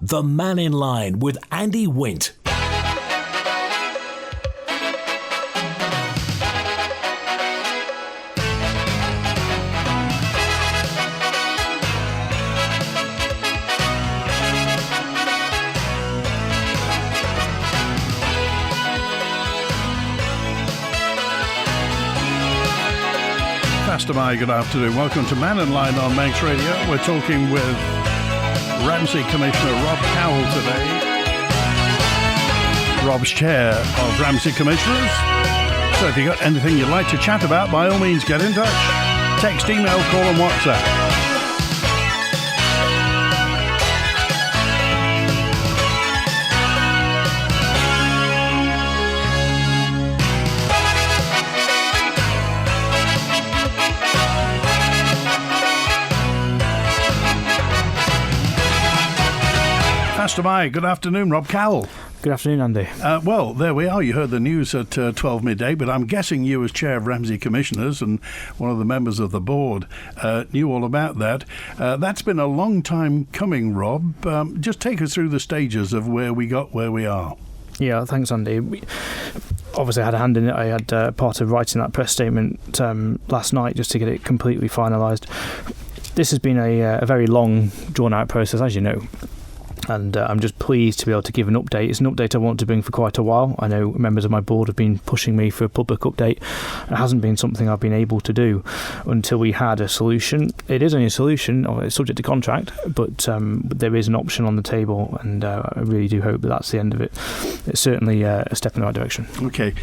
The Mannin Line with Andy Wint. Good afternoon. Welcome to Mannin Line on Manx Radio. We're talking with Ramsey Commissioner Rob Cowell today. Rob's chair of Ramsey Commissioners. So if you've got anything you'd like to chat about, by all means get in touch. Text, email, call and WhatsApp. Good afternoon, Rob Cowell. Good afternoon, Andy. Well, there we are. You heard the news at 12 midday, but I'm guessing you as chair of Ramsey Commissioners and one of the members of the board knew all about that. That's been a long time coming, Rob. Just take us through the stages of where we got where we are. Yeah, thanks, Andy. Obviously, I had a hand in it. I had part of writing that press statement last night just to get it completely finalised. This has been a very long, drawn-out process, as you know. And I'm just pleased to be able to give an update. It's an update I want to bring for quite a while. I know members of my board have been pushing me for a public update. It hasn't been something I've been able to do until we had a solution. It is only a solution, it's subject to contract, but there is an option on the table, and I really do hope that that's the end of it. It's certainly a step in the right direction. Okay.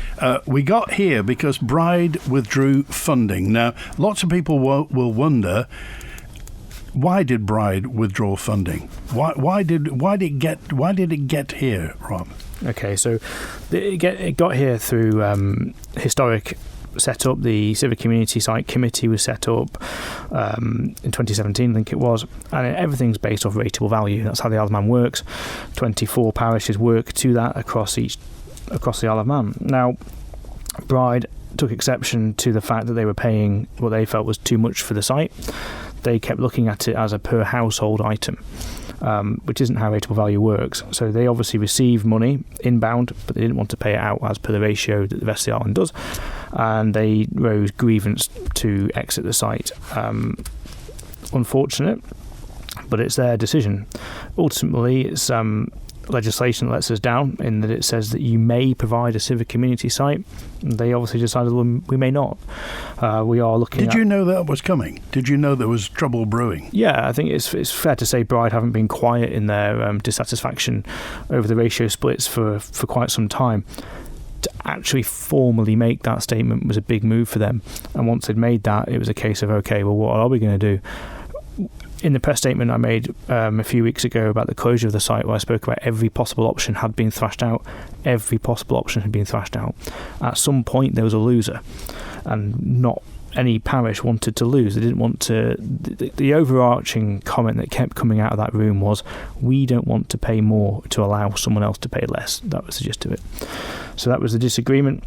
We got here because Bride withdrew funding. Now, lots of people will wonder, why did Bride withdraw funding? Why did it get here, Rob? Okay, so it got here through historic setup. The Civic Amenity Site Committee was set up in 2017, I think it was, and everything's based off rateable value. That's how the Isle of Man works. 24 parishes work to that across the Isle of Man. Now, Bride took exception to the fact that they were paying what they felt was too much for the site. They kept looking at it as a per household item, which isn't how rateable value works. So they obviously received money inbound, but they didn't want to pay it out as per the ratio that the rest of the island does, and they rose grievance to exit the site. Unfortunate, but it's their decision. Ultimately, it's legislation that lets us down in that it says that you may provide a civic community site. They obviously decided, well, we may not. We are looking Did you know that was coming? Did you know there was trouble brewing? Yeah, I think it's fair to say Bride haven't been quiet in their dissatisfaction over the ratio splits for quite some time. To actually formally make that statement was a big move for them. And once they'd made that, it was a case of, okay, well, what are we going to do? In the press statement I made a few weeks ago about the closure of the site, where I spoke about every possible option had been thrashed out. Every possible option had been thrashed out. At some point there was a loser, and not any parish wanted to lose. They didn't want to. The overarching comment that kept coming out of that room was, we don't want to pay more to allow someone else to pay less. That was the gist of it. So that was the disagreement.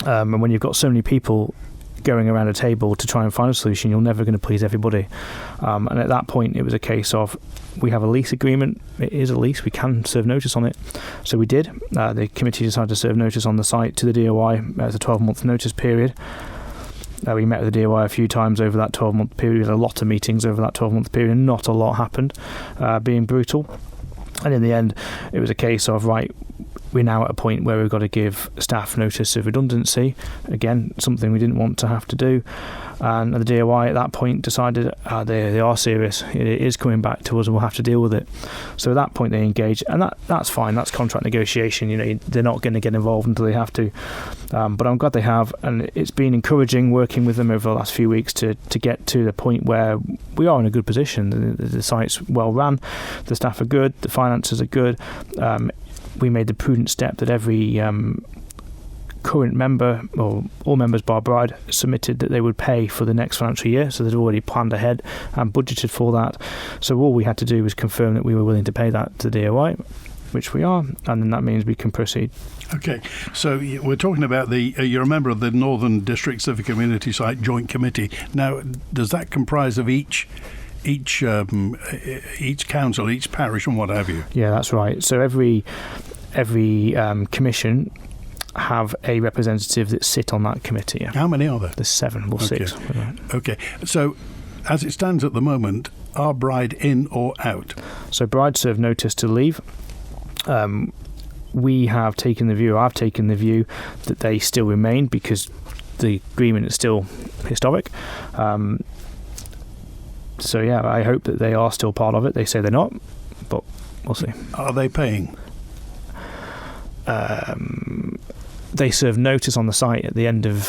And when you've got so many people going around a table to try and find a solution, you're never going to please everybody. And at that point, it was a case of, we have a lease agreement. It is a lease. We can serve notice on it. So we did. The committee decided to serve notice on the site to the DOI as a 12-month notice period. We met with the DOI a few times over that 12-month period. We had a lot of meetings over that 12-month period, and not a lot happened, being brutal. And in the end, it was a case of, right, we're now at a point where we've got to give staff notice of redundancy. Again, something we didn't want to have to do. And the DOI at that point decided they are serious. It is coming back to us and we'll have to deal with it. So at that point they engaged, and that's fine. That's contract negotiation. You know, they're not going to get involved until they have to. But I'm glad they have, and it's been encouraging working with them over the last few weeks to get to the point where we are in a good position. The site's well run, the staff are good, the finances are good. We made the prudent step that every current member, or all members bar Bride, submitted that they would pay for the next financial year, so they'd already planned ahead and budgeted for that. So all we had to do was confirm that we were willing to pay that to the DOI, which we are, and then that means we can proceed. Okay, so we're talking about you're a member of the Northern Civic Amenity Site Joint Committee. Now, does that comprise of each each council, each parish, and what have you. Yeah, that's right. So every commission have a representative that sit on that committee. Yeah. How many are there? There's 7 or 6. Okay. So, as it stands at the moment, are Bride in or out? So Bride served notice to leave. We have taken the view, I've taken the view, that they still remain because the agreement is still historic. So yeah, I hope that they are still part of it. They say they're not, but we'll see. Are they paying? They served notice on the site at the end of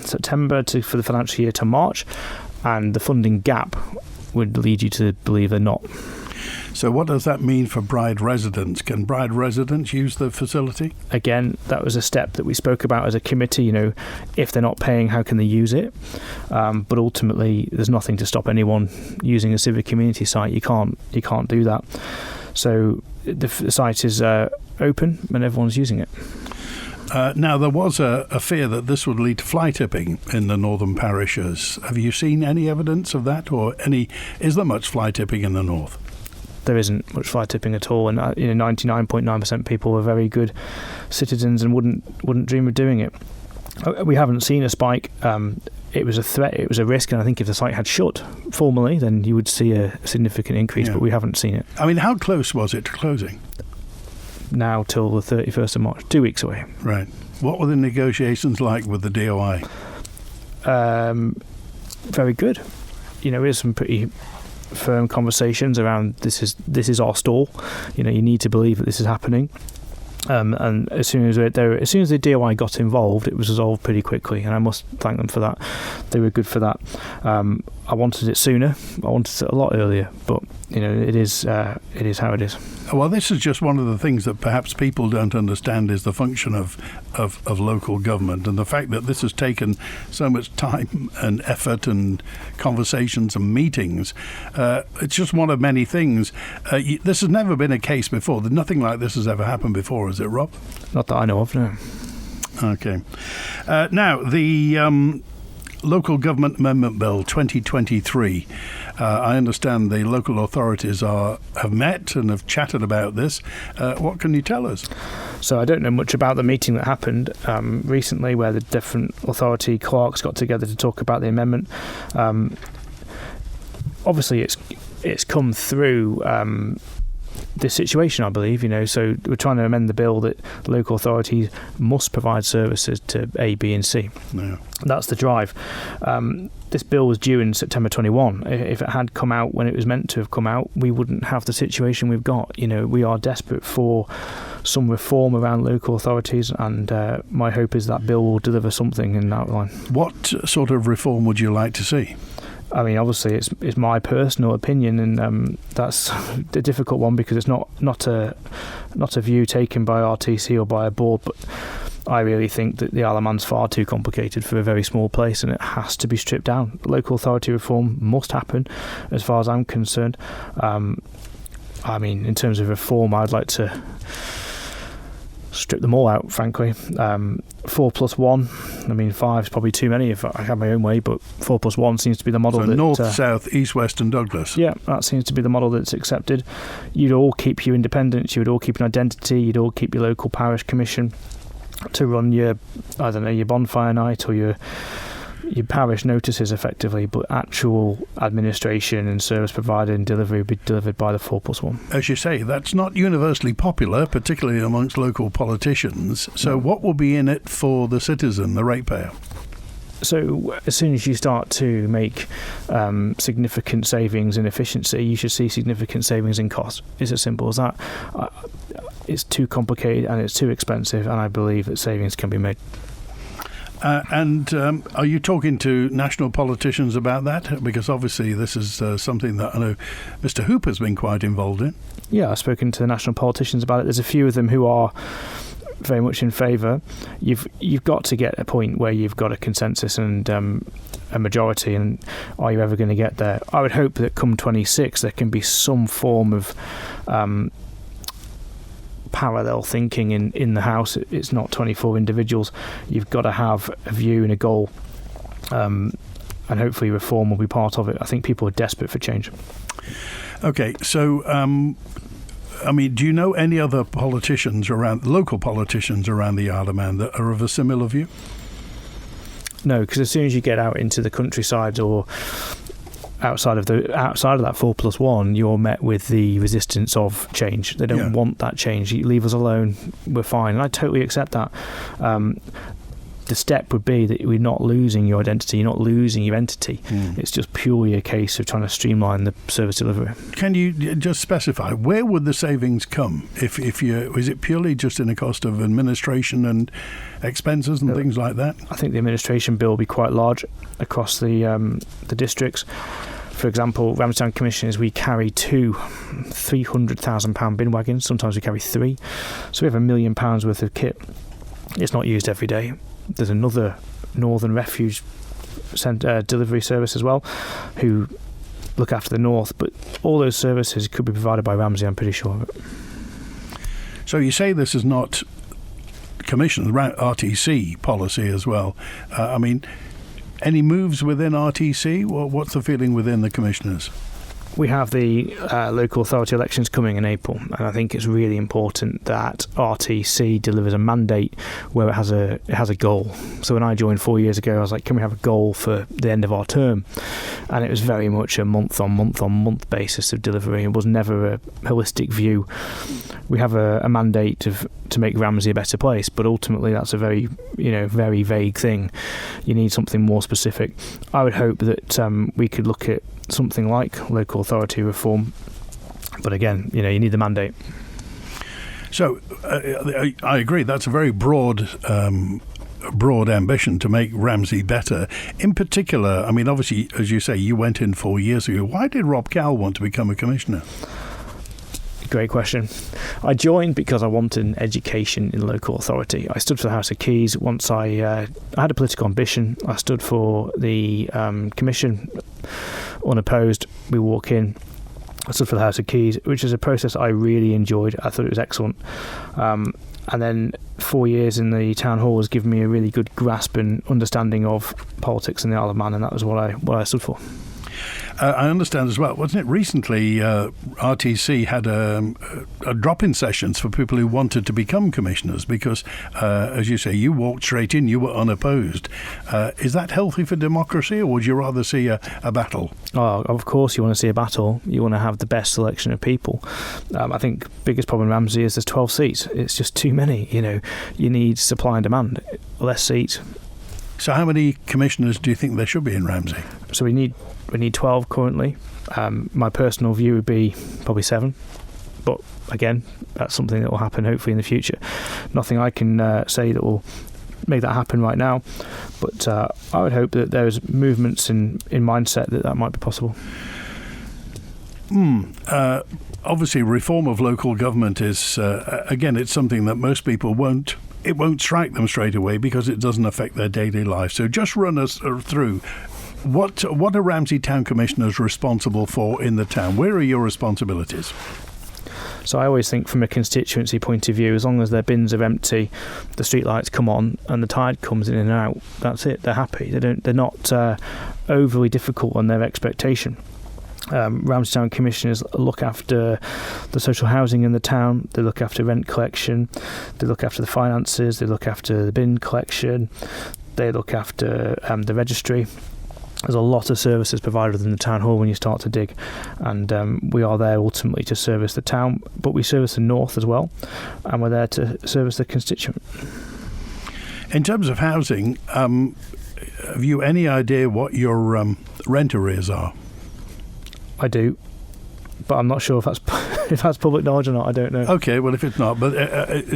September for the financial year to March, and the funding gap would lead you to believe they're not. So what does that mean for Bride residents? Can Bride residents use the facility? Again, that was a step that we spoke about as a committee. You know, if they're not paying, how can they use it? But ultimately, there's nothing to stop anyone using a civic community site. You can't do that. So the site is open and everyone's using it. Now, there was a fear that this would lead to fly tipping in the northern parishes. Have you seen any evidence of that, or is there much fly tipping in the north? There isn't much fly tipping at all, and 99.9% people were very good citizens and wouldn't dream of doing it. We haven't seen a spike. It was a threat, it was a risk, and I think if the site had shut formally, then you would see a significant increase, but we haven't seen it. I mean, how close was it to closing? Now till the 31st of March, 2 weeks away. Right. What were the negotiations like with the DOI? Very good. There's some pretty firm conversations around this is our stall. You need to believe that this is happening. And as soon as the DOI got involved, it was resolved pretty quickly, and I must thank them for that. They were good for that. I wanted it sooner. I wanted it a lot earlier, but it is how it is. Well, this is just one of the things that perhaps people don't understand is the function of local government, and the fact that this has taken so much time and effort and conversations and meetings. It's just one of many things. This has never been a case before. Nothing like this has ever happened before, is it, Rob? Not that I know of, no. Okay. Now, the Local Government Amendment Bill 2023. I understand the local authorities have met and have chatted about this. What can you tell us? So I don't know much about the meeting that happened recently where the different authority clerks got together to talk about the amendment. Obviously, it's come through this situation, I believe, so we're trying to amend the bill that local authorities must provide services to A, B and C. Yeah. That's the drive. This bill was due in September 21. If it had come out when it was meant to have come out, we wouldn't have the situation we've got. We are desperate for some reform around local authorities, and my hope is that bill will deliver something in that line. What sort of reform would you like to see? I mean, obviously, it's my personal opinion, and that's a difficult one because it's not a view taken by RTC or by a board. But I really think that the Isle of Man's far too complicated for a very small place, and it has to be stripped down. Local authority reform must happen, as far as I'm concerned. I mean, in terms of reform, I'd like to strip them all out, frankly. 4+1. I mean, 5 is probably too many if I had my own way, but 4+1 seems to be the model. So north, south, east, west and Douglas. Yeah, that seems to be the model that's accepted. You'd all keep your independence, you would all keep an identity, you'd all keep your local parish commission to run your bonfire night or your parish notices effectively, but actual administration and service provider and delivery would be delivered by the 4+1. As you say, that's not universally popular, particularly amongst local politicians. So what will be in it for the citizen, the ratepayer? So as soon as you start to make significant savings in efficiency, you should see significant savings in cost. It's as simple as that. It's too complicated and it's too expensive, and I believe that savings can be made. And are you talking to national politicians about that? Because obviously this is something that I know Mr. Hooper's been quite involved in. Yeah, I've spoken to the national politicians about it. There's a few of them who are very much in favour. You've got to get a point where you've got a consensus and a majority, and are you ever going to get there? I would hope that come 26 there can be some form of parallel thinking in the House. It's not 24 individuals. You've got to have a view and a goal. and hopefully reform will be part of it. I think people are desperate for change. Okay, so I mean, do you know any other local politicians around the Isle of Man that are of a similar view? No, because as soon as you get out into the countryside or outside of that 4+1, you're met with the resistance of change. They don't want that change. You leave us alone, we're fine. And I totally accept that. The step would be that we're not losing your identity, you're not losing your entity. It's just purely a case of trying to streamline the service delivery. Can you just specify, where would the savings come? Is it purely just in the cost of administration and expenses and things like that? I think the administration bill will be quite large across the districts. For example, Ramsey Commissioners, we carry 2 £300,000 bin wagons. Sometimes we carry 3. So we have £1 million worth of kit. It's not used every day. There's another Northern Refuge delivery service as well, who look after the north. But all those services could be provided by Ramsey, I'm pretty sure of it. So you say this is not Commission, RTC policy as well. I mean, any moves within RTC? What's the feeling within the Commissioners? We have the local authority elections coming in April, and I think it's really important that RTC delivers a mandate where it has a goal. So when I joined 4 years ago, I was like, can we have a goal for the end of our term? And it was very much a month-on-month basis of delivery. It was never a holistic view. We have a mandate to make Ramsey a better place, but ultimately that's a very vague thing. You need something more specific. I would hope that we could look at something like local authority reform, but again, you need the mandate. So I agree, that's a very broad ambition to make Ramsey better. In particular, I mean, obviously, as you say, you went in 4 years ago. Why did Rob Cowell want to become a commissioner? Great question. I joined because I wanted an education in local authority. I stood for the House of Keys. Once I had a political ambition. I stood for the Commission unopposed. We walk in. I stood for the House of Keys, which is a process I really enjoyed. I thought it was excellent. And then 4 years in the town hall has given me a really good grasp and understanding of politics in the Isle of Man, and that was what I stood for. I understand as well, wasn't it recently RTC had a drop-in sessions for people who wanted to become commissioners because, as you say, you walked straight in, you were unopposed. Is that healthy for democracy, or would you rather see a battle? Oh, of course you want to see a battle. You want to have the best selection of people. I think the biggest problem in Ramsey is there's 12 seats. It's just too many. You need supply and demand. Less seats. So how many commissioners do you think there should be in Ramsey? So we need 12 currently. My personal view would be probably 7. But again, that's something that will happen hopefully in the future. Nothing I can say that will make that happen right now. But I would hope that there's movements in mindset that might be possible. Obviously, reform of local government is, again, it's something that most people won't strike them straight away because it doesn't affect their daily life. So just run us through. What are Ramsey Town Commissioners responsible for in the town? Where are your responsibilities? So I always think from a constituency point of view, as long as their bins are empty, the streetlights come on and the tide comes in and out, that's it. They're happy. They're not overly difficult on their expectation. Ramsey Town Commissioners look after the social housing in the town, they look after rent collection, they look after the finances, they look after the bin collection, they look after the registry. There's a lot of services provided within the town hall when you start to dig, and we are there ultimately to service the town, but we service the north as well, and we're there to service the constituent. In terms of housing, have you any idea what your rent arrears are? I do, but I'm not sure if that's public knowledge or not. I don't know. Okay, well, if it's not, but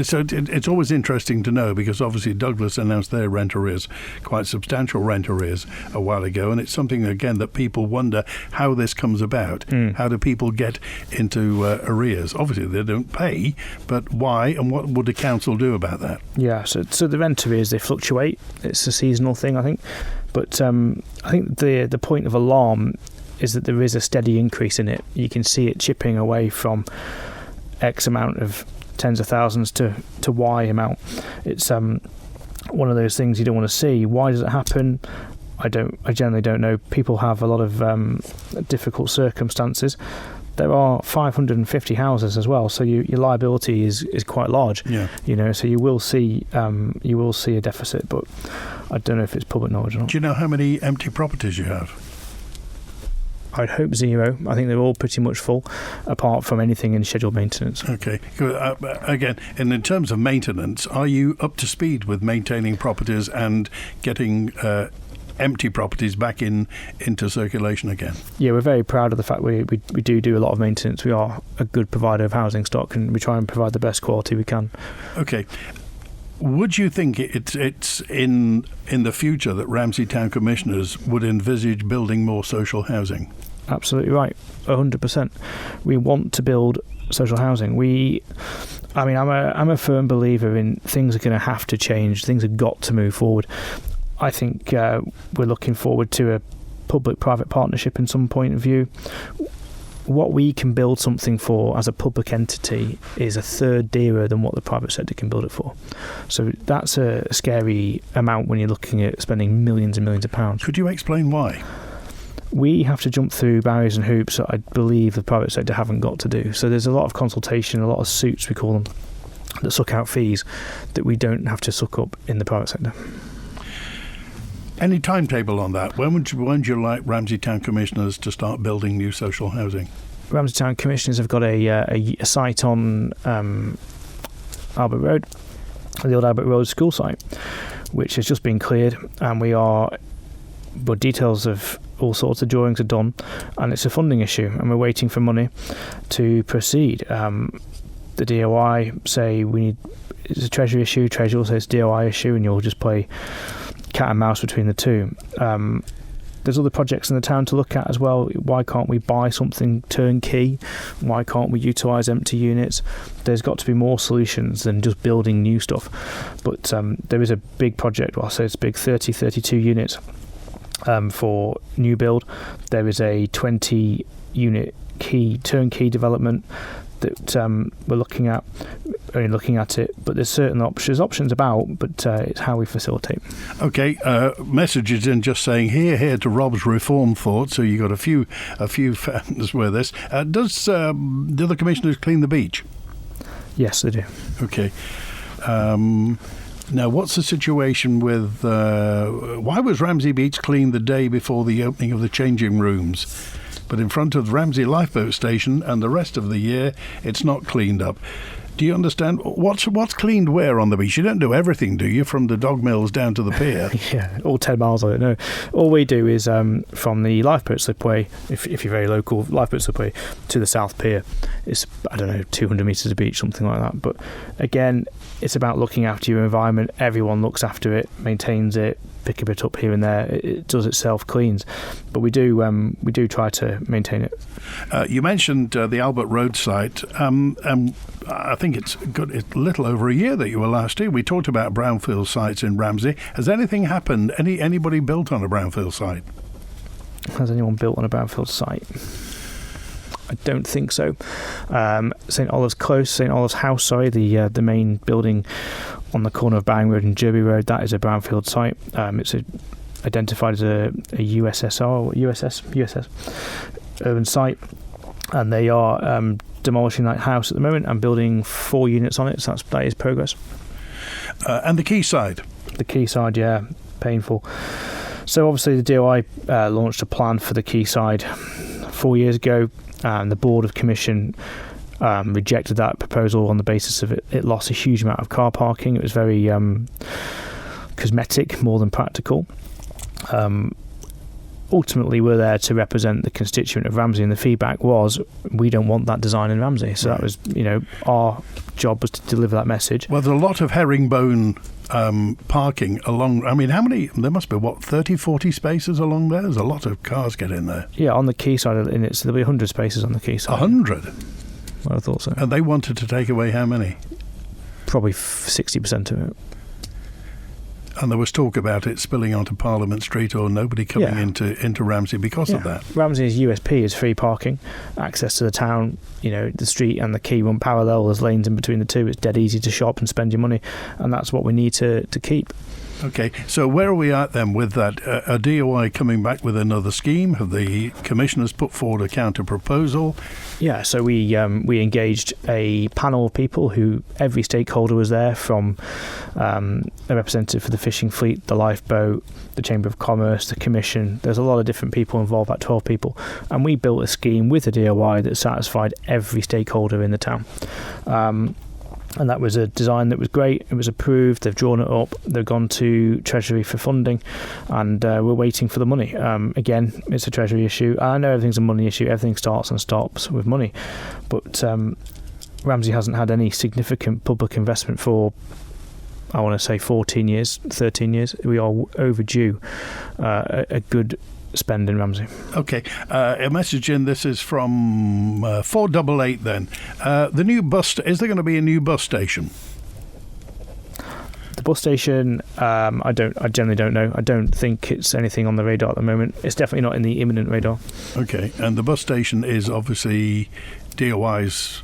so it's always interesting to know because obviously Douglas announced their rent arrears, quite substantial rent arrears a while ago, and it's something again that people wonder how this comes about. How do people get into arrears? Obviously, they don't pay, but why? And what would the council do about that? Yeah, so the rent arrears, they fluctuate. It's a seasonal thing, I think, but I think the point of alarm is that there is a steady increase in it. You can see it chipping away from X amount of tens of thousands to Y amount. It's one of those things you don't want to see. Why does it happen? I generally don't know. People have a lot of difficult circumstances. There are 550 houses as well, so your liability is quite large. Yeah. So you will see a deficit, but I don't know if it's public knowledge or not. Do you know how many empty properties you have? I'd hope 0. I think they're all pretty much full, apart from anything in scheduled maintenance. Okay. Again, and in terms of maintenance, are you up to speed with maintaining properties and getting empty properties back into circulation again? Yeah, we're very proud of the fact we do a lot of maintenance. We are a good provider of housing stock, and we try and provide the best quality we can. Okay. Would you think it's in the future that Ramsey Town Commissioners would envisage building more social housing? Absolutely right, 100%. We want to build social housing. I'm a firm believer in things are going to have to change. Things have got to move forward. I think we're looking forward to a public-private partnership in some point of view. What we can build something for as a public entity is a third dearer than what the private sector can build it for. So that's a scary amount when you're looking at spending millions and millions of pounds. Could you explain why? We have to jump through barriers and hoops that I believe the private sector haven't got to do. So there's a lot of consultation, a lot of suits, we call them, that suck out fees that we don't have to suck up in the private sector. Any timetable on that? When would you like Ramsey Town Commissioners to start building new social housing? Ramsey Town Commissioners have got a site on Albert Road, the old Albert Road school site, which has just been cleared, and but details of all sorts of drawings are done, and it's a funding issue, and we're waiting for money to proceed. The DOI say it's a Treasury issue, Treasury will say it's a DOI issue, and you'll just play cat and mouse between the two. There's other projects in the town to look at as well. Why can't we buy something turnkey? Why can't we utilise empty units? There's got to be more solutions than just building new stuff. But there is a big project, well, I'll say it's big, 32 units for new build. There is a 20-unit turnkey development that we're looking at it, but there's certain options about, but it's how we facilitate. Okay, messages in just saying here to Rob's reform thoughts. So you got a few fans with this. Do the commissioners clean the beach? Yes, they do. Okay. Now, what's the situation with why was Ramsey Beach cleaned the day before the opening of the changing rooms? But in front of Ramsey Lifeboat Station and the rest of the year, it's not cleaned up. Do you understand? What's cleaned where on the beach? You don't do everything, do you? From the dog mills down to the pier? Yeah, all 10 miles of it, no. All we do is from the lifeboat slipway, if you're very local, lifeboat slipway, to the south pier. It's, 200 metres of beach, something like that. But again, it's about looking after your environment. Everyone looks after it, maintains it, pick a bit up here and there. It does itself, cleans, but we do try to maintain it. You mentioned the Albert Road site. I think it's a little over a year that you were last here. We talked about brownfield sites in Ramsey. Has anything happened? Anybody built on a brownfield site? Has anyone built on a brownfield site? I don't think so. St Olave's House, the main building on the corner of Bang Road and Derby Road, that is a brownfield site. It's identified as a USS urban site, and they are demolishing that house at the moment and building 4 units on it, so that is progress. And the quayside? The quayside, yeah, painful. So obviously the DOI launched a plan for the quayside 4 years ago, and the Board of Commission rejected that proposal on the basis of it lost a huge amount of car parking. It was very cosmetic more than practical. Ultimately, we're there to represent the constituent of Ramsey, and the feedback was, we don't want that design in Ramsey. So that was, our job was to deliver that message. Well, there's a lot of herringbone parking along. I mean, how many? There must be 30, 40 spaces along there. There's a lot of cars get in there. Yeah, on the quayside, there'll be 100 spaces on the quayside. 100. Well, I thought so. And they wanted to take away how many? Probably 60% of it. And there was talk about it spilling onto Parliament Street or nobody coming into Ramsey because of that. Ramsey's USP is free parking, access to the town. The street and the quay run parallel. There's lanes in between the two. It's dead easy to shop and spend your money, and that's what we need to keep. Okay, so where are we at then with that? A DOI coming back with another scheme? Have the commissioners put forward a counter proposal? Yeah, so we engaged a panel of people who every stakeholder was there, from a representative for the fishing fleet, the lifeboat, the Chamber of Commerce, the Commission. There's a lot of different people involved, about 12 people, and we built a scheme with the DOI that satisfied every stakeholder in the town. And that was a design that was great. It was approved. They've drawn it up. They've gone to Treasury for funding, and we're waiting for the money. Again, it's a Treasury issue. I know everything's a money issue. Everything starts and stops with money. But Ramsey hasn't had any significant public investment for, I want to say, 14 years, 13 years. We are overdue a good spend in Ramsey. Okay, a message in. This is from 488 then. The new bus, is there going to be a new bus station? The bus station, I generally don't know. I don't think it's anything on the radar at the moment. It's definitely not in the imminent radar. Okay, and the bus station is obviously DOI's.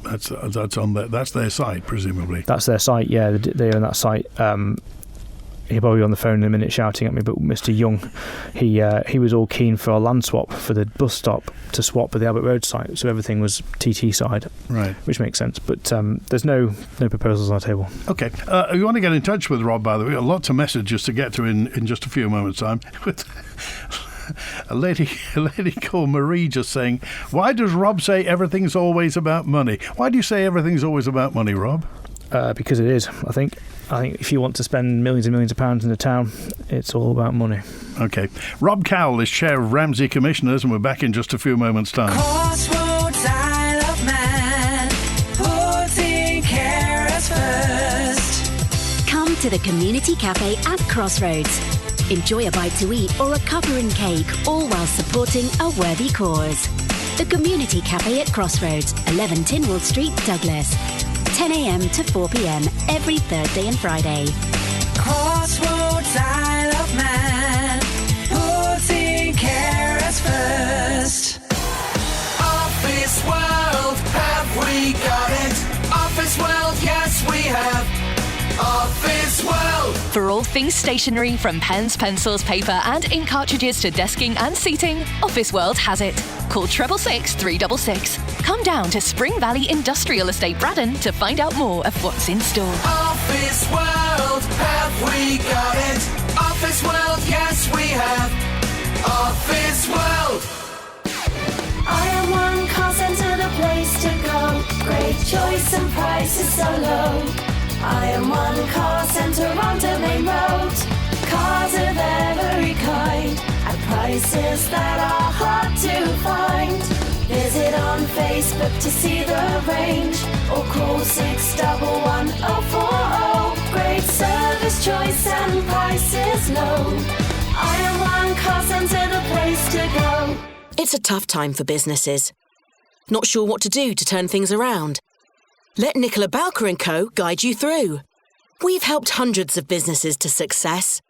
That's on that's their site, presumably. That's their site. Yeah, they own that site. He'll probably be on the phone in a minute shouting at me, but Mr. Young, he was all keen for a land swap for the bus stop to swap with the Albert Road site, so everything was TT side, right? Which makes sense. But there's no proposals on the table. Okay, you want to get in touch with Rob, by the way? Lots of messages to get to in just a few moments' time. A lady called Marie just saying, "Why does Rob say everything's always about money? Why do you say everything's always about money, Rob?" Because it is, I think if you want to spend millions and millions of pounds in a town, it's all about money. Okay. Rob Cowell is chair of Ramsey Commissioners, and we're back in just a few moments' time. Crossroads, Isle of Man, putting carers first. Come to the Community Cafe at Crossroads. Enjoy a bite to eat or a cuppa and cake, all while supporting a worthy cause. The Community Cafe at Crossroads, 11 Tynwald Street, Douglas. 10 a.m. to 4 p.m. every Thursday and Friday. Crossroads, Isle of Man, putting carers first. Office World, have we got it? Office World, yes we have. Office World. For all things stationery, from pens, pencils, paper and ink cartridges to desking and seating, Office World has it. Call 666 366. Come down to Spring Valley Industrial Estate, Braddon, to find out more of what's in store. Office World, have we got it? Office World, yes we have. Office World. I am one call centre, the place to go. Great choice and prices so low. I am one car centre on Domain Road. Cars of every kind at prices that are hard to find. Visit on Facebook to see the range or call 611 040. Great service, choice and prices low. I am one car centre, the place to go. It's a tough time for businesses. Not sure what to do to turn things around? Let Nicola Bowker & Co. guide you through. We've helped hundreds of businesses to success.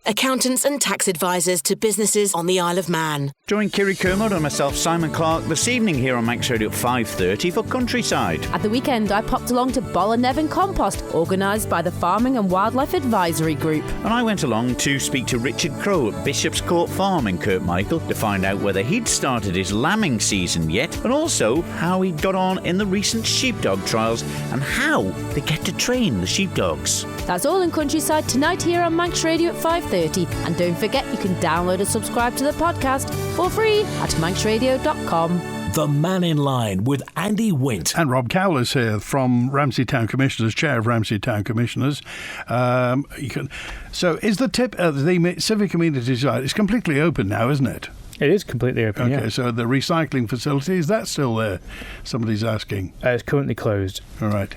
Accountants and tax advisors to businesses on the Isle of Man. Join Kiri Kermode and myself, Simon Clark, this evening here on Manx Radio at 5:30 for Countryside. At the weekend, I popped along to Bollaneven Compost, organised by the Farming and Wildlife Advisory Group. And I went along to speak to Richard Crowe at Bishop's Court Farm in Kirkmichael to find out whether he'd started his lambing season yet, and also how he'd got on in the recent sheepdog trials and how they get to train the sheepdogs. That's all in Countryside tonight here on Manx Radio at 5:30. And don't forget, you can download and subscribe to the podcast for free at manxradio.com. The Mannin Line with Andy Wint. And Rob Cowell is here from Ramsey Town Commissioners, chair of Ramsey Town Commissioners. So is the Civic Amenity Site, it's completely open now, isn't it? It is completely open, Okay, yeah. so the recycling facility, is that still there? Somebody's asking. It's currently closed. All right.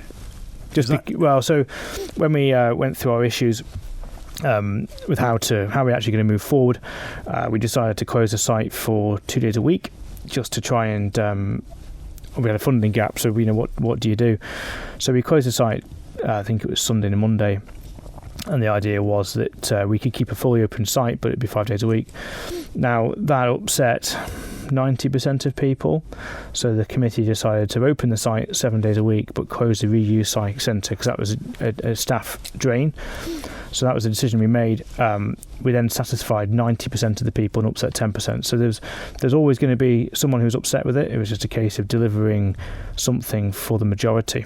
So when we went through our issues with how we're actually going to move forward, we decided to close the site for 2 days a week, just to try and we had a funding gap, so we know what do you do. So we closed the site, I think it was Sunday and Monday, and the idea was that we could keep a fully open site, but it'd be 5 days a week. Now that upset 90% of people. So the committee decided to open the site 7 days a week, but close the reuse site centre because that was a staff drain. So that was a decision we made. We then satisfied 90% of the people and upset 10%. So there's always going to be someone who's upset with it. It was just a case of delivering something for the majority.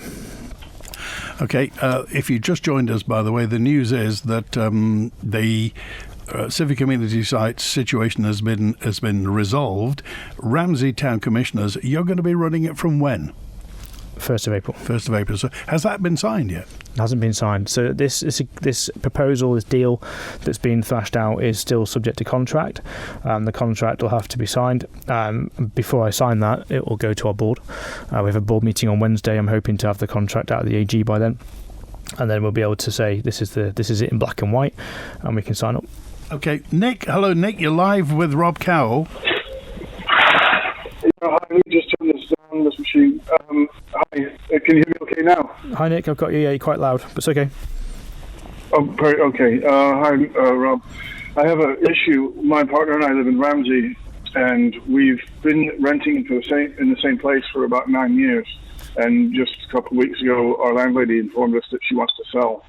Okay, if you just joined us, by the way, the news is that the Civic Amenity Site situation has been resolved. Ramsey Town Commissioners, you're going to be running it from when? 1st of April. 1st of April. So has that been signed yet? It hasn't been signed. So this proposal, this deal that's been thrashed out is still subject to contract. The contract will have to be signed. Before I sign that, it will go to our board. We have a board meeting on Wednesday. I'm hoping to have the contract out of the AG by then. And then we'll be able to say this is it in black and white, and we can sign up. Okay, Nick. Hello, Nick. You're live with Rob Cowell. Hi, let me just turn this down, this machine. Hi, can you hear me okay now? Hi, Nick. I've got you. Yeah, you're quite loud, but it's okay. Oh, okay. Hi, Rob. I have an issue. My partner and I live in Ramsey, and we've been renting in the same place for about 9 years. And just a couple of weeks ago, our landlady informed us that she wants to sell.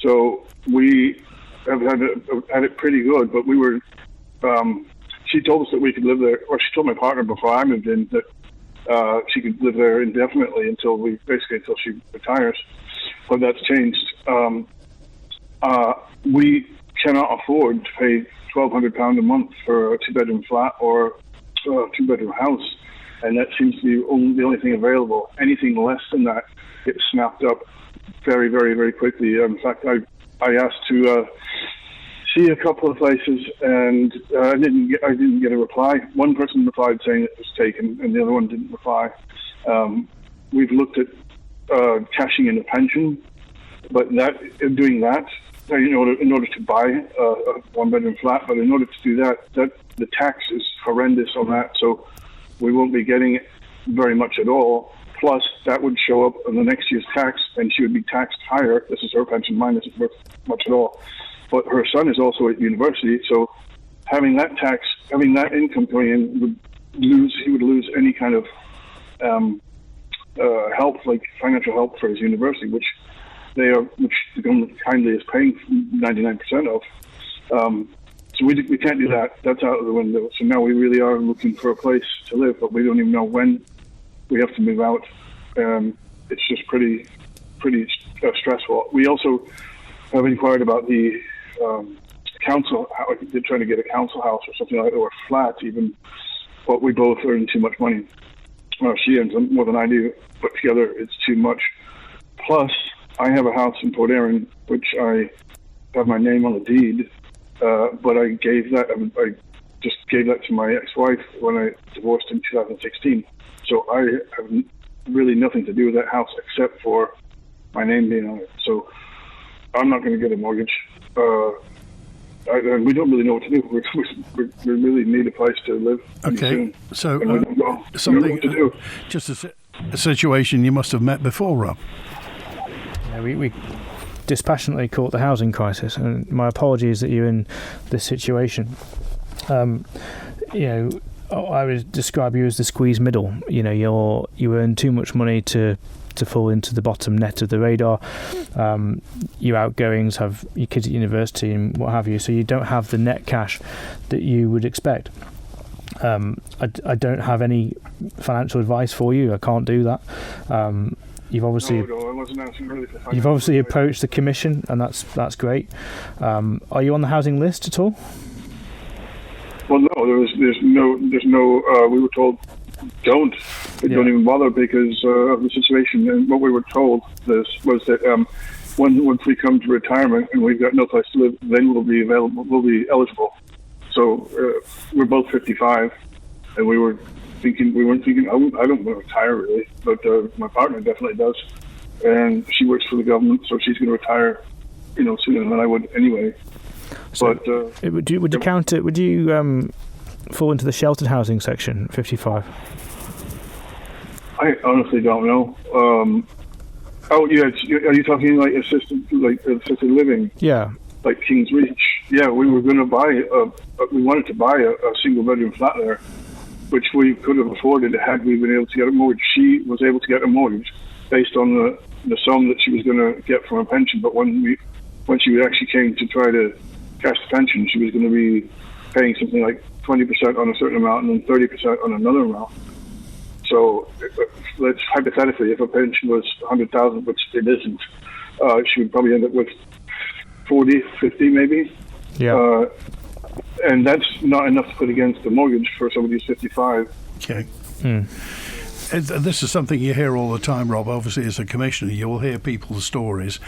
So we have had it pretty good, but we were. She told us that we could live there, or she told my partner before I moved in that she could live there indefinitely until she retires. But that's changed. We cannot afford to pay £1,200 a month for a 2-bedroom flat or a 2-bedroom house, and that seems to be the only thing available. Anything less than that gets snapped up very, very, very quickly. In fact, I asked to see a couple of places, and I didn't get a reply. One person replied saying it was taken, and the other one didn't reply. We've looked at cashing in a pension, but doing that in order to buy a 1-bedroom flat, but in order to do that the tax is horrendous on that, so we won't be getting very much at all. Plus, that would show up in the next year's tax, and she would be taxed higher. This is her pension; mine isn't worth much at all. But her son is also at university, so having that income coming in, he would lose any kind of help, like financial help for his university, which the government kindly is paying 99% of. So we can't do that. That's out of the window. So now we really are looking for a place to live, but we don't even know when we have to move out. It's just pretty stressful. We also have inquired about the council. They're trying to get a council house or something like that, or a flat even. But we both earn too much money. She earns more than I do, but together it's too much. Plus, I have a house in Port Erin, which I have my name on the deed, but I just gave that to my ex-wife when I divorced in 2016. So I have really nothing to do with that house except for my name being on it. So I'm not going to get a mortgage. We don't really know what to do. We really need a place to live. Okay, so something to do. Just a situation you must have met before, Rob. Yeah, we dispassionately caught the housing crisis, and my apologies that you're in this situation. I would describe you as the squeeze middle. You earn too much money to fall into the bottom net of the radar. Your outgoings have your kids at university and what have you, so you don't have the net cash that you would expect. I don't have any financial advice for you. I can't do that. You've obviously approached the commission, and that's great. Are you on the housing list at all? Well, no. There's no. We were told don't even bother because of the situation. And what we were told was that once we come to retirement and we've got no place to live, then we'll be eligible. So we're both 55, and we weren't thinking. I don't want to retire really, but my partner definitely does, and she works for the government, so she's going to retire, sooner than I would anyway. So but would you count it? Would you fall into the sheltered housing section, 55? I honestly don't know. Are you talking like assisted living? Yeah. Like King's Reach. Yeah, we were going to buy. We wanted to buy a single bedroom flat there, which we could have afforded had we been able to get a mortgage. She was able to get a mortgage based on the sum that she was going to get from her pension. But when she actually came to try to cash the pension, she was going to be paying something like 20% on a certain amount and then 30% on another amount. So let's hypothetically, if a pension was 100,000, which it isn't, she would probably end up with 40, 50 maybe. Yeah. And that's not enough to put against the mortgage for somebody who's 55. Okay. This is something you hear all the time, Rob. Obviously, as a commissioner, you will hear people's stories.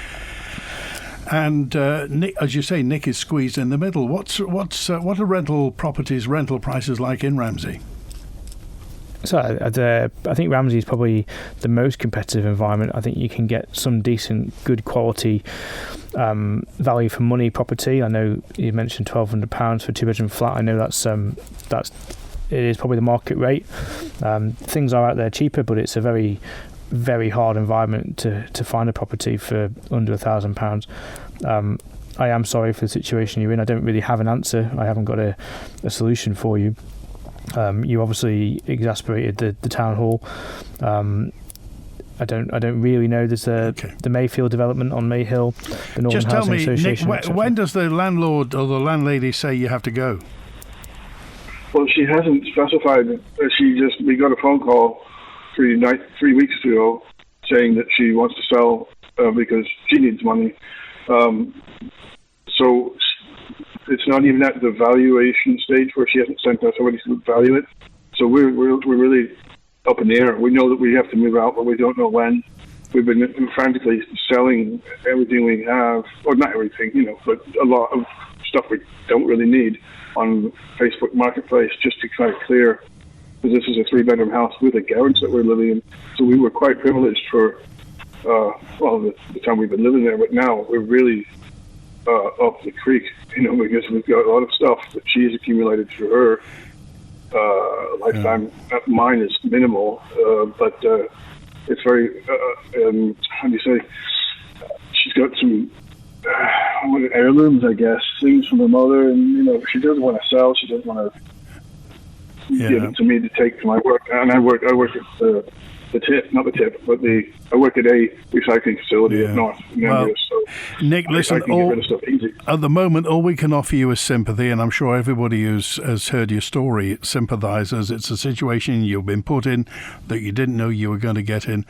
And Nick, as you say, Nick is squeezed in the middle. What are rental prices like in Ramsey? So I think Ramsey is probably the most competitive environment. I think you can get some decent, good quality value for money property. I know you mentioned £1,200 for a 2-bedroom flat. I know that's it is probably the market rate. Things are out there cheaper, but it's a very, very hard environment to find a property for under £1,000. I am sorry for the situation you're in. I don't really have an answer. I haven't got a solution for you. You obviously exasperated the town hall. I don't really know. There's the Mayfield development on Mayhill, the Northern Just tell Housing me, Association. Nick, when does the landlord or the landlady say you have to go? Well, she hasn't specified. We got a phone call 3 weeks ago saying that she wants to sell because she needs money. So it's not even at the valuation stage where she hasn't sent us somebody to value it. So we're really up in the air. We know that we have to move out, but we don't know when. We've been frantically selling everything we have, or not everything, but a lot of stuff we don't really need on Facebook Marketplace just to try to clear, because this is a 3-bedroom house with a garage that we're living in. So we were quite privileged for, the time we've been living there, but now we're really up the creek, because we've got a lot of stuff that she's accumulated through her lifetime. Mine is minimal, but it's very, how do you say, she's got some heirlooms, I guess, things from her mother, and, she doesn't want to sell, she doesn't want to give it to me to take to my work, and I work at I work at a recycling facility at North. So Nick, listen, I can get rid of stuff easy. At the moment, all we can offer you is sympathy, and I'm sure everybody has heard your story sympathises. It's a situation you've been put in that you didn't know you were going to get in.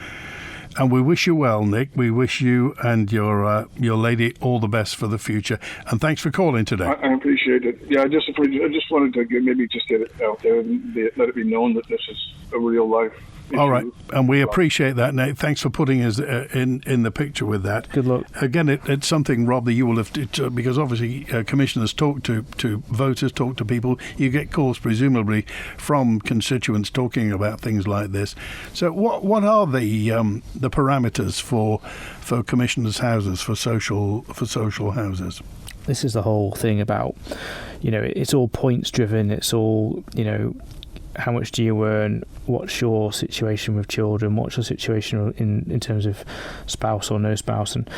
And we wish you well, Nick. We wish you and your lady all the best for the future. And thanks for calling today. I appreciate it. Yeah, I just wanted to get it out there and let it be known that this is a real life issue. All right, and we appreciate that, Nick. Thanks for putting us in the picture with that. Good luck. Again, it's something, Rob, that you will have to, because obviously commissioners talk to voters, talk to people. You get calls presumably from constituents talking about things like this. So, what are the parameters for commissioners' houses, for social houses? This is the whole thing about, it's all points driven. It's all, how much do you earn? What's your situation with children? What's your situation in terms of spouse or no spouse? And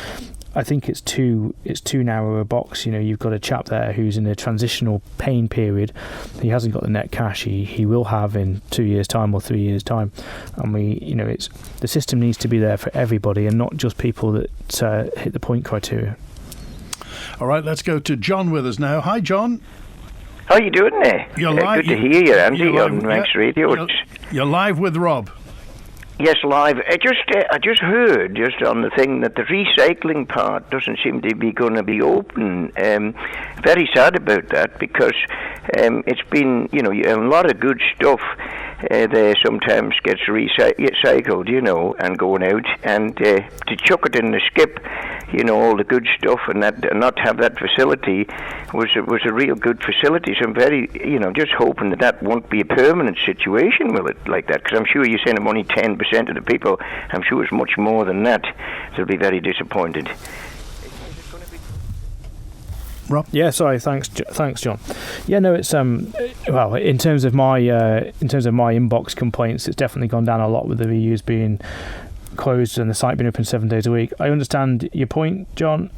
I think it's too narrow a box. You've got a chap there who's in a transitional pain period. He hasn't got the net cash he will have in 2 years' time or 3 years' time. And the system needs to be there for everybody and not just people that hit the point criteria. All right, let's go to John with us now. Hi, John. How are you doing there? You're live. Good to hear you, Andy, on Manx Radio. You're live with Rob. Yes, live. I just heard on the thing that the recycling part doesn't seem to be going to be open. Very sad about that, because it's been, a lot of good stuff there sometimes gets recycled, and going out, and to chuck it in the skip, all the good stuff, and not have that facility was a real good facility. So I'm very, just hoping that won't be a permanent situation with it like that, because I'm sure you're saying I'm only 10% of the people. I'm sure it's much more than that. They'll be very disappointed. Rob? Yeah, sorry. Thanks, John. Yeah, no, it's well, in terms of my inbox complaints, it's definitely gone down a lot with the reuse being closed and the site being open 7 days a week. I understand your point, John.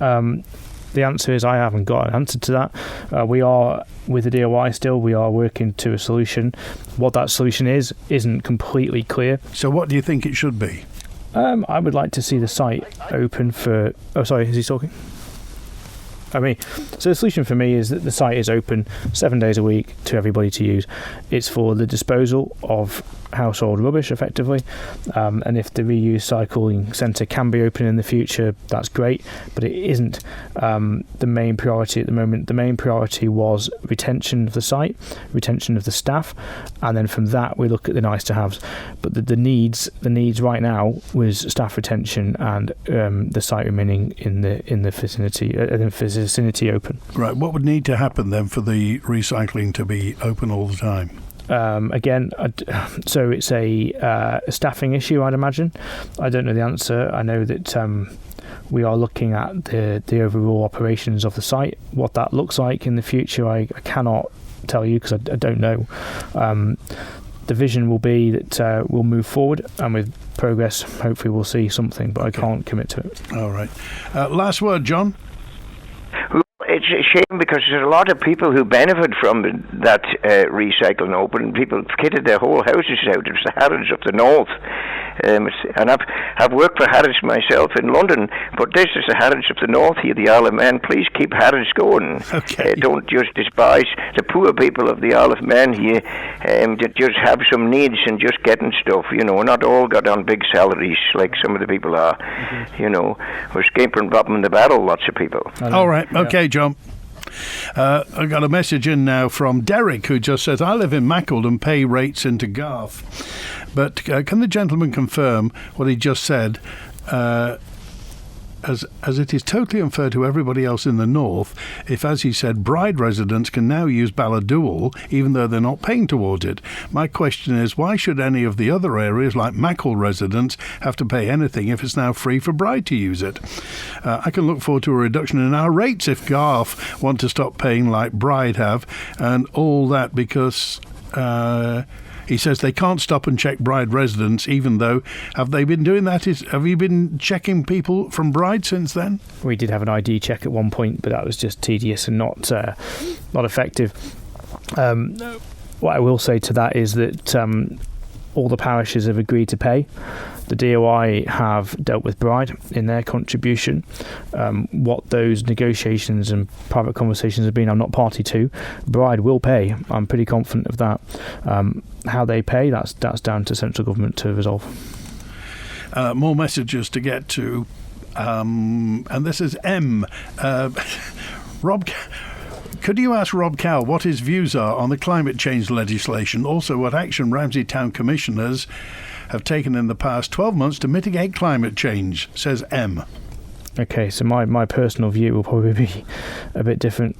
The answer is I haven't got an answer to that. We are, with the DOI still, we are working to a solution. What that solution isn't completely clear. So what do you think it should be? I would like to see the site open for... Oh, sorry, is he talking? So the solution for me is that the site is open 7 days a week to everybody to use. It's for the disposal of household rubbish, effectively, and if the reuse cycling centre can be open in the future, that's great, but it isn't the main priority at the moment. The main priority was retention of the site, retention of the staff, and then from that we look at the nice to haves. But the needs right now was staff retention and the site remaining in the vicinity open. Right. What would need to happen then for the recycling to be open all the time? So it's a staffing issue, I'd imagine. I don't know the answer. I know that we are looking at the overall operations of the site. What that looks like in the future, I cannot tell you because I don't know. The vision will be that we'll move forward, and with progress, hopefully we'll see something, but I can't commit to it. All right. Last word, John. It's a shame because there's a lot of people who benefit from that recycling open. People kitted their whole houses out. It's the Harrods up the north. And I've worked for Harrods myself in London, but this is the Harrods up the north here, the Isle of Man. Please keep Harrods going. Okay. Don't just despise the poor people of the Isle of Man here that just have some needs and just getting stuff. We're not all got on big salaries like some of the people are. We're escaping robbing the barrel, lots of people. All right. Okay, John. I got a message in now from Derek, who just says, I live in Macclesfield and pay rates into Garth. But can the gentleman confirm what he just said, as it is totally unfair to everybody else in the north if, as he said, Bride residents can now use Balladooel even though they're not paying towards it? My question is, why should any of the other areas like Macclesfield residents have to pay anything if it's now free for Bride to use it? I can look forward to a reduction in our rates if Garth want to stop paying like Bride have, and all that because... he says they can't stop and check Bride residents, even though... Have they been doing that? Have you been checking people from Bride since then? We did have an ID check at one point, but that was just tedious and not effective. What I will say to that is that all the parishes have agreed to pay. The DOI have dealt with Bride in their contribution. What those negotiations and private conversations have been, I'm not party to. Bride will pay. I'm pretty confident of that. How they pay, that's down to central government to resolve. More messages to get to. And this is M. Rob... Could you ask Rob Cowell what his views are on the climate change legislation? Also, what action Ramsey Town Commissioners have taken in the past 12 months to mitigate climate change, says M. Okay, so my personal view will probably be a bit different.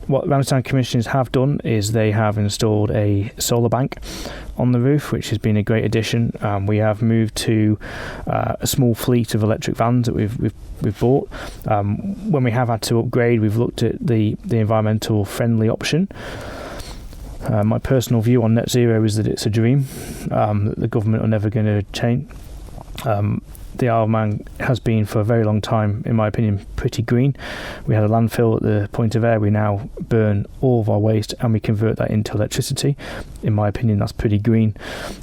What Ramsey Town Commissioners have done is they have installed a solar bank on the roof, which has been a great addition. We have moved to a small fleet of electric vans that we've bought. When we have had to upgrade, we've looked at the environmental friendly option. My personal view on net zero is that it's a dream that the government are never going to change. The Isle of Man has been for a very long time, in my opinion, pretty green. We had a landfill at the Point of Ayre. We now burn all of our waste and we convert that into electricity. In my opinion, that's pretty green.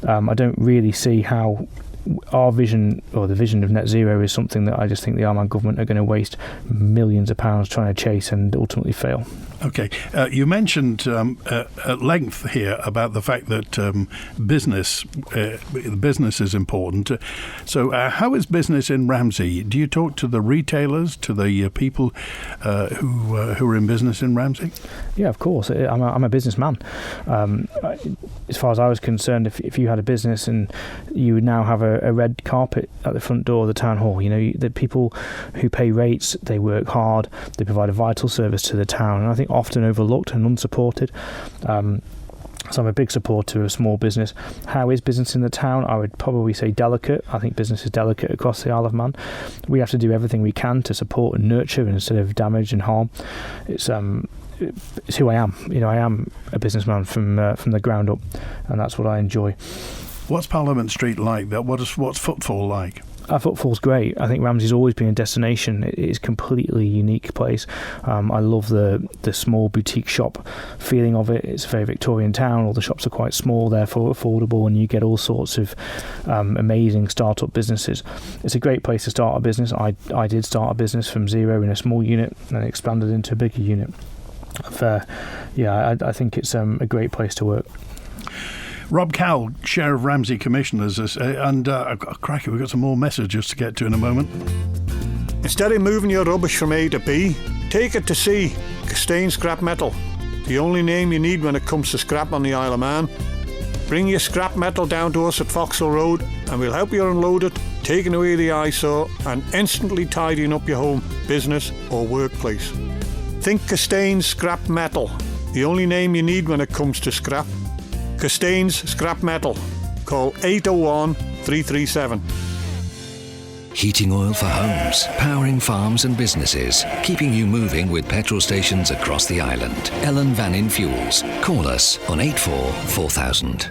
I don't really see how our vision, or the vision of net zero, is something that I just think the Isle of Man government are going to waste millions of pounds trying to chase and ultimately fail. Okay. You mentioned at length here about the fact that business is important. So how is business in Ramsey? Do you talk to the retailers, to the people who are in business in Ramsey? Yeah, of course. I'm a businessman. As far as I was concerned, if you had a business and you would now have a red carpet at the front door of the town hall, the people who pay rates, they work hard, they provide a vital service to the town, and I think often overlooked and unsupported. So I'm a big supporter of small business. How is business in the town? I would probably say delicate. I think business is delicate across the Isle of Man. We have to do everything we can to support and nurture instead of damage and harm. It's who I am. I am a businessman from the ground up, and that's what I enjoy. What's Parliament Street like? What's footfall like? Our footfall's great. I think Ramsey's always been a destination. It is a completely unique place. I love the small boutique shop feeling of it. It's a very Victorian town. All the shops are quite small, therefore affordable, and you get all sorts of amazing start-up businesses. It's a great place to start a business. I did start a business from zero in a small unit and expanded into a bigger unit. I think it's a great place to work. Rob Cowell, Chair of Ramsey Commissioners, crikey, we've got some more messages to get to in a moment. Instead of moving your rubbish from A to B, take it to C. Castaigne Scrap Metal. The only name you need when it comes to scrap on the Isle of Man. Bring your scrap metal down to us at Foxhill Road and we'll help you unload it, taking away the eyesore and instantly tidying up your home, business or workplace. Think Castaigne Scrap Metal. The only name you need when it comes to scrap. Castaigne's Scrap Metal. Call 801 337. Heating oil for homes, powering farms and businesses, keeping you moving with petrol stations across the island. Ellen Vannin Fuels. Call us on 844000.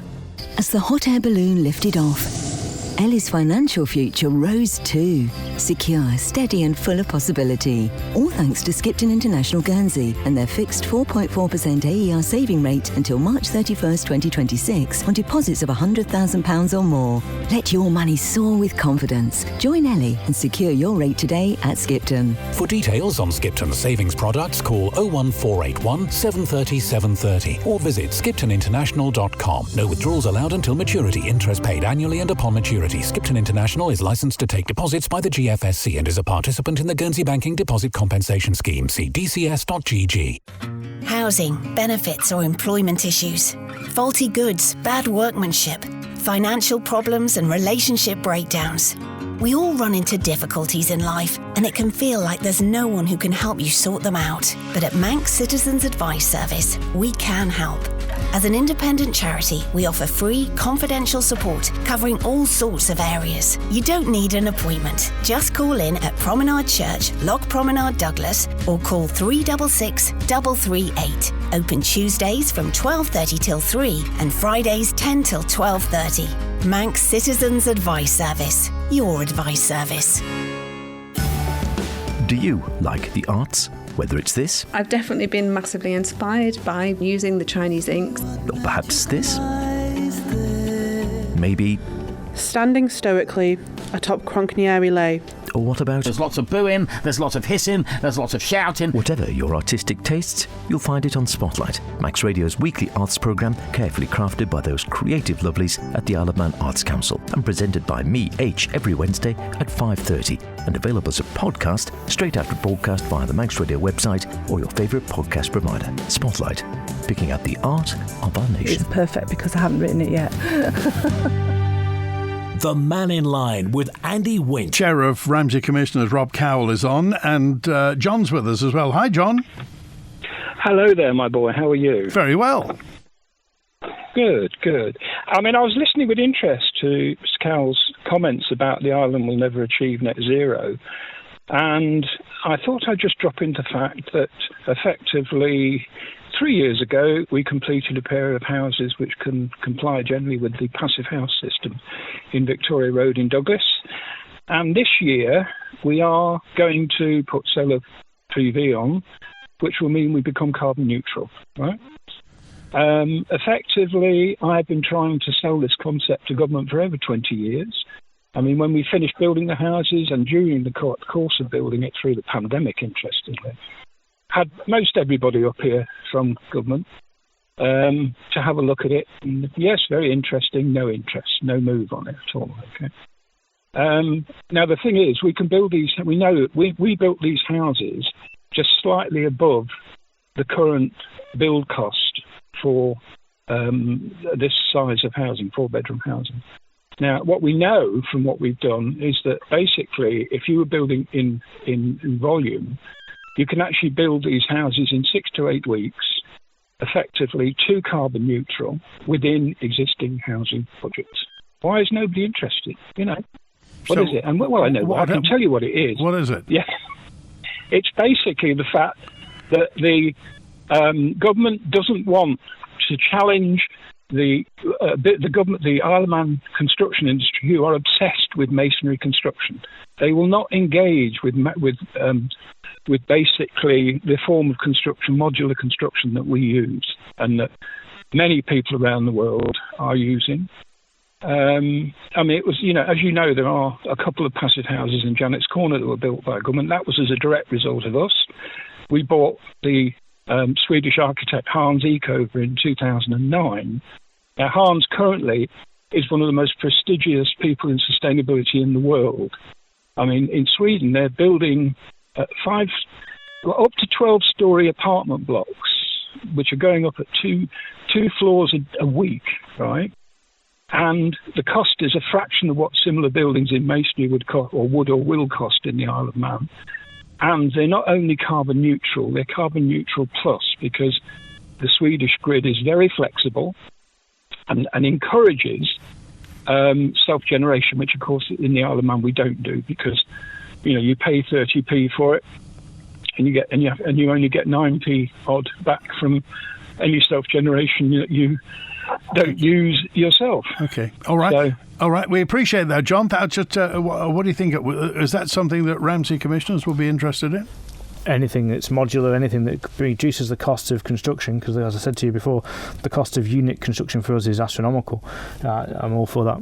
As the hot air balloon lifted off, Ellie's financial future rose too. Secure, steady and full of possibility. All thanks to Skipton International Guernsey and their fixed 4.4% AER saving rate until March 31st, 2026 on deposits of £100,000 or more. Let your money soar with confidence. Join Ellie and secure your rate today at Skipton. For details on Skipton savings products, call 01481 730 730 or visit skiptoninternational.com. No withdrawals allowed until maturity. Interest paid annually and upon maturity. Skipton International is licensed to take deposits by the GFSC and is a participant in the Guernsey Banking Deposit Compensation Scheme. See dcs.gg. Housing, benefits or employment issues, faulty goods, bad workmanship, financial problems and relationship breakdowns. We all run into difficulties in life and it can feel like there's no one who can help you sort them out. But at Manx Citizens Advice Service, we can help. As an independent charity, we offer free, confidential support covering all sorts of areas. You don't need an appointment. Just call in at Promenade Church, Loch Promenade, Douglas, or call 366 338. Open Tuesdays from 12:30 till 3 and Fridays 10 till 12:30. Manx Citizens Advice Service. Your advice service. Do you like the arts? Whether it's this, I've definitely been massively inspired by using the Chinese inks. or perhaps this, maybe, Standing stoically atop Cronknieri Lay. or what about... There's lots of booing, there's lots of hissing, there's lots of shouting. Whatever your artistic tastes, you'll find it on Spotlight, Max Radio's weekly arts programme, carefully crafted by those creative lovelies at the Isle of Man Arts Council and presented by me, H, every Wednesday at 5:30 and available as a podcast straight after broadcast via the Max Radio website or your favourite podcast provider. Spotlight, picking out the art of our nation. It's perfect because I haven't written it yet. The Mannin Line with Andy Wint. Chair of Ramsey Commissioners, Rob Cowell, is on, and John's with us as well. Hi, John. Hello there, my boy. How are you? Very well. Good, good. I mean, I was listening with interest to Mr. Cowell's comments about the island will never achieve net zero, and I thought I'd just drop into the fact that effectively 3 years ago we completed a pair of houses which can comply generally with the passive house system in Victoria Road in Douglas, and this year we are going to put solar PV on, which will mean we become carbon neutral, right? Effectively, I've been trying to sell this concept to government for over 20 years. I mean, when we finished building the houses and during the course of building it through the pandemic, interestingly, had most everybody up here from government to have a look at it. And yes, very interesting, no interest, no move on it at all. Okay. Now, the thing is, we can build these, we know that we built these houses just slightly above the current build cost for this size of housing, 4-bedroom housing. Now, what we know from what we've done is that basically, if you were building in volume, you can actually build these houses in 6 to 8 weeks, effectively to carbon neutral within existing housing budgets. Why is nobody interested? You know, what is it? And well, I know. I can tell you what it is. What is it? Yeah, it's basically the fact that the government doesn't want to challenge the government, the Isle of Man construction industry, who are obsessed with masonry construction. They will not engage with basically the form of construction, modular construction that we use and that many people around the world are using. I mean, it was, as you know, there are a couple of passive houses in Janet's Corner that were built by government. That was as a direct result of us. We bought the Swedish architect Hans Ecover in 2009. Now, Hans currently is one of the most prestigious people in sustainability in the world. I mean, in Sweden, they're building up to 12-story apartment blocks, which are going up at two floors a week, right? And the cost is a fraction of what similar buildings in masonry would cost, or would or will cost in the Isle of Man. And they're not only carbon neutral, they're carbon neutral plus, because the Swedish grid is very flexible and encourages self-generation, which of course in the Isle of Man we don't do, because you pay 30p for it, and you only get 9p odd back from any self-generation that you don't use yourself. Okay, all right. All right, we appreciate that, John. That's just, what do you think? Is that something that Ramsey Commissioners will be interested in? Anything that's modular, anything that reduces the cost of construction, because as I said to you before, the cost of unit construction for us is astronomical. I'm all for that.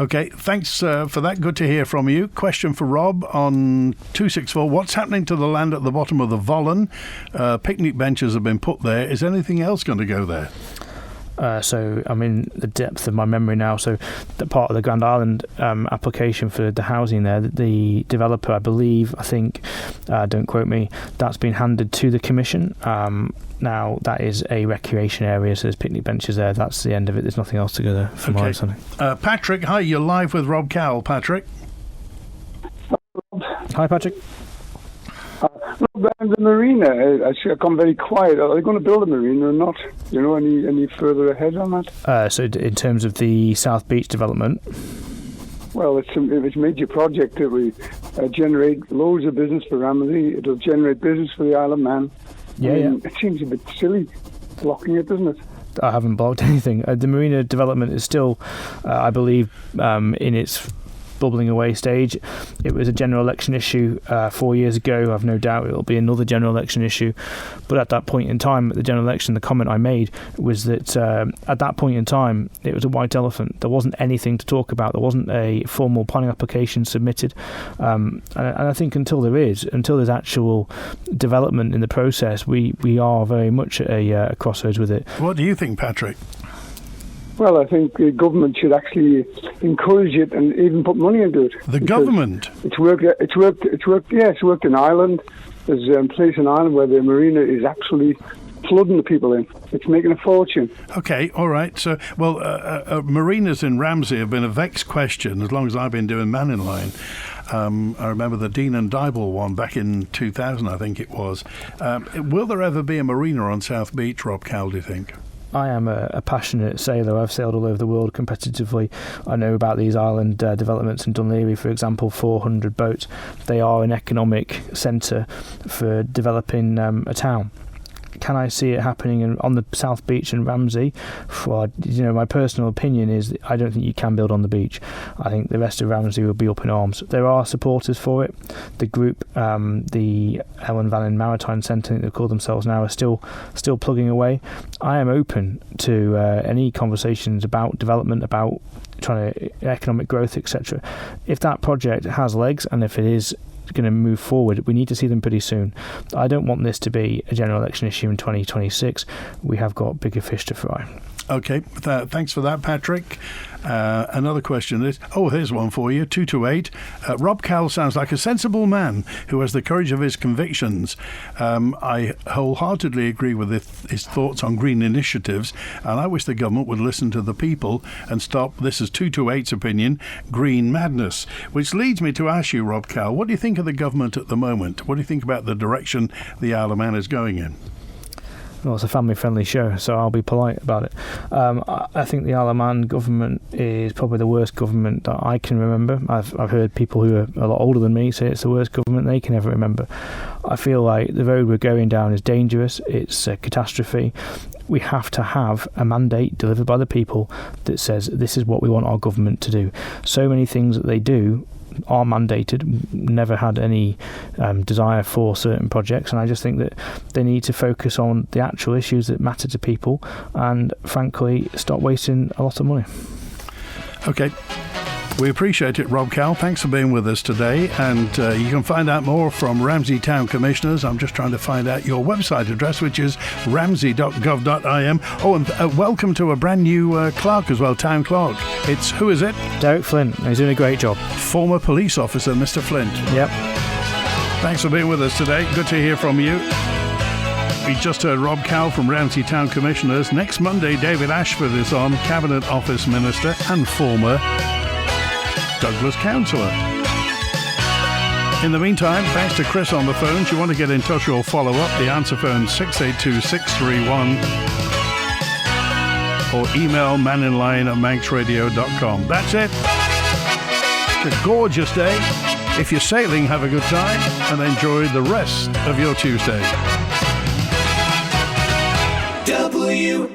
Okay, thanks for that. Good to hear from you. Question for Rob on 264. What's happening to the land at the bottom of the Vollen? Picnic benches have been put there. Is anything else going to go there? So I'm in the depth of my memory now. So the part of the Grand Island application for the housing there, the developer, I think, don't quote me, that's been handed to the Commission. Now that is a recreation area, so there's picnic benches there. That's the end of it. There's nothing else to go there from my understanding. Patrick, hi, you're live with Rob Cowell. Patrick. Hi, Patrick. The marina, I've gone very quiet. Are they going to build a marina or not? Any further ahead on that? So in terms of the South Beach development? Well, it's a major project that will generate loads of business for Ramsey. It'll generate business for the Isle of Man. Yeah. It seems a bit silly blocking it, doesn't it? I haven't blocked anything. The marina development is still, I believe, in its bubbling away stage. It was a general election issue 4 years ago. I've no doubt it will be another general election issue. But at that point in time, at the general election, the comment I made was that at that point in time, it was a white elephant. There wasn't anything to talk about. There wasn't a formal planning application submitted. And I think until there's actual development in the process, we are very much at a crossroads with it. What do you think, Patrick? Well, I think the government should actually encourage it and even put money into it. The government? It's worked. Yeah, it's worked in Ireland. There's a place in Ireland where the marina is actually flooding the people in. It's making a fortune. Okay, all right. So, marinas in Ramsey have been a vexed question as long as I've been doing Mannin Line. I remember the Dean and Dybel one back in 2000, I think it was. Will there ever be a marina on South Beach, Rob Cowell, do you think? I am a passionate sailor. I've sailed all over the world competitively. I know about these island developments in Dunleary, for example, 400 boats. They are an economic centre for developing a town. Can I see it happening on the South Beach in Ramsey? Well, my personal opinion is that I don't think you can build on the beach. I think the rest of Ramsey will be up in arms. There are supporters for it. The group, the Ellen Vannin Maritime Centre, they call themselves now, are still plugging away. I am open to any conversations about development, about trying to economic growth, etc. If that project has legs and if it is going to move forward, we need to see them pretty soon. I don't want this to be a general election issue in 2026. We have got bigger fish to fry. Okay, thanks for that, Patrick. Another question is, here's one for you, 228. Rob Cowell sounds like a sensible man who has the courage of his convictions. I wholeheartedly agree with his thoughts on green initiatives, and I wish the government would listen to the people and stop, this is 228's opinion, green madness. Which leads me to ask you, Rob Cowell, what do you think of the government at the moment? What do you think about the direction the Isle of Man is going in? Well, it's a family-friendly show, so I'll be polite about it. I think the Isle of Man government is probably the worst government that I can remember. I've heard people who are a lot older than me say it's the worst government they can ever remember. I feel like the road we're going down is dangerous. It's a catastrophe. we have to have a mandate delivered by the people that says this is what we want our government to do. So many things that they do are mandated, never had any desire for certain projects, and I just think that they need to focus on the actual issues that matter to people and frankly stop wasting a lot of money. Okay. We appreciate it, Rob Cowell. Thanks for being with us today. And you can find out more from Ramsey Town Commissioners. I'm just trying to find out your website address, which is ramsey.gov.im. Oh, and welcome to a brand new clerk as well, town clerk. Who is it? Derek Flint. He's doing a great job. Former police officer, Mr. Flint. Yep. Thanks for being with us today. Good to hear from you. We just heard Rob Cowell from Ramsey Town Commissioners. Next Monday, David Ashford is on, Cabinet Office Minister and former Douglas councillor. In the meantime, thanks to Chris on the phone. If you want to get in touch or follow up, the answer phone 682-631 or email manninline@manxradio.com. That's it. It's a gorgeous day. If you're sailing, have a good time and enjoy the rest of your Tuesday. WINT